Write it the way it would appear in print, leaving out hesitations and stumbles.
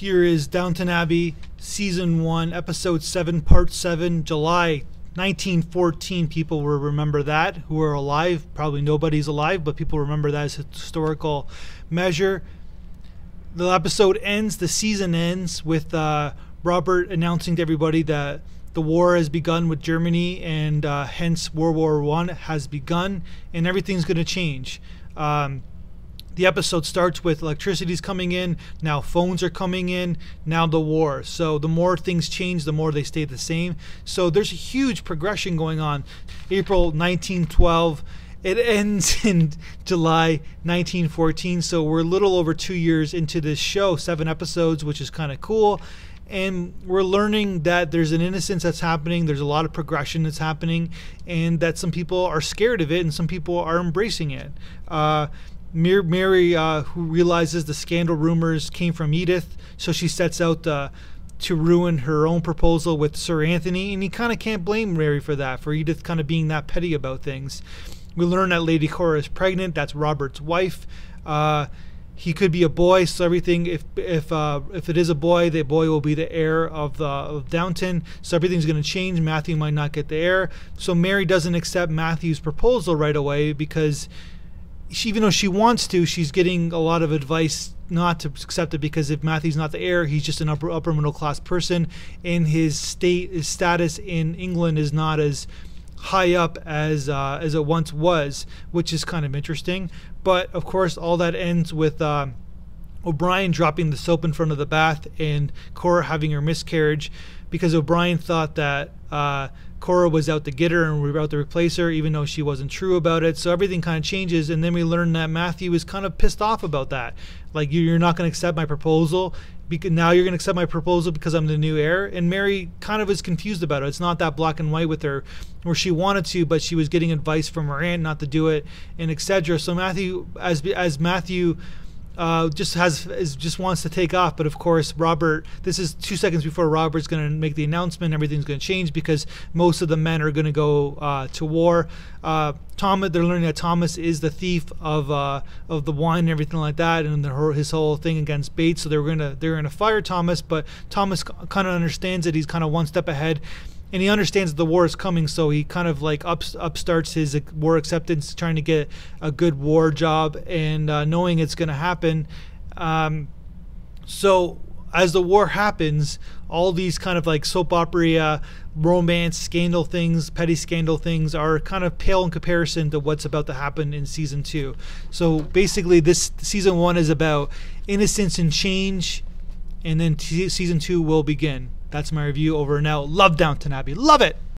Here is Downton Abbey, Season 1, Episode 7, Part 7, July 1914. People will remember that who are alive. Probably nobody's alive, but people remember that as a historical measure. The episode ends, the season ends with Robert announcing to everybody that the war has begun with Germany, and hence World War I has begun, and everything's going to change. The episode starts with electricity's coming in, now phones are coming in, now the war. So the more things change, the more they stay the same. So there's a huge progression going on. April 1912, it ends in July 1914. So we're a little over 2 years into this show, 7 episodes, which is kind of cool. And we're learning that there's an innocence that's happening, there's a lot of progression that's happening, and that some people are scared of it and some people are embracing it. Mary, who realizes the scandal rumors came from Edith, so she sets out to ruin her own proposal with Sir Anthony, and you kind of can't blame Mary for that, for Edith kind of being that petty about things. We learn that Lady Cora is pregnant. That's Robert's wife. He could be a boy, so everything. If it is a boy, the boy will be the heir of Downton. So everything's going to change. Matthew might not get the heir. So Mary doesn't accept Matthew's proposal right away because even though she wants to, she's getting a lot of advice not to accept it, because if Matthew's not the heir, he's just an upper middle class person, and his status in England is not as high up as it once was, which is kind of interesting. But of course, all that ends with O'Brien dropping the soap in front of the bath and Cora having her miscarriage, because O'Brien thought that Cora was out to get her and we were out to replace her, even though she wasn't true about it. So everything kind of changes, and then we learn that Matthew is kind of pissed off about that. Like, you're not going to accept my proposal, because now you're going to accept my proposal because I'm the new heir. And Mary kind of is confused about it. It's not that black and white with her, where she wanted to, but she was getting advice from her aunt not to do it, and etc. So Matthew, as Matthew just wants to take off. But of course, Robert, this is 2 seconds before Robert's going to make the announcement. Everything's going to change because most of the men are going to go to war. Thomas, they're learning that Thomas is the thief of the wine and everything like that, and his whole thing against Bates. So they're gonna fire Thomas, but Thomas kind of understands it. He's kind of one step ahead, and he understands that the war is coming, so he kind of like upstarts his war acceptance, trying to get a good war job, and knowing it's going to happen. So as the war happens, all these kind of like soap opera, romance, scandal things, petty scandal things are kind of pale in comparison to what's about to happen in Season 2. So basically, this Season 1 is about innocence and change, and then Season 2 will begin. That's my review. Over and out. Love Downton Abbey. Love it!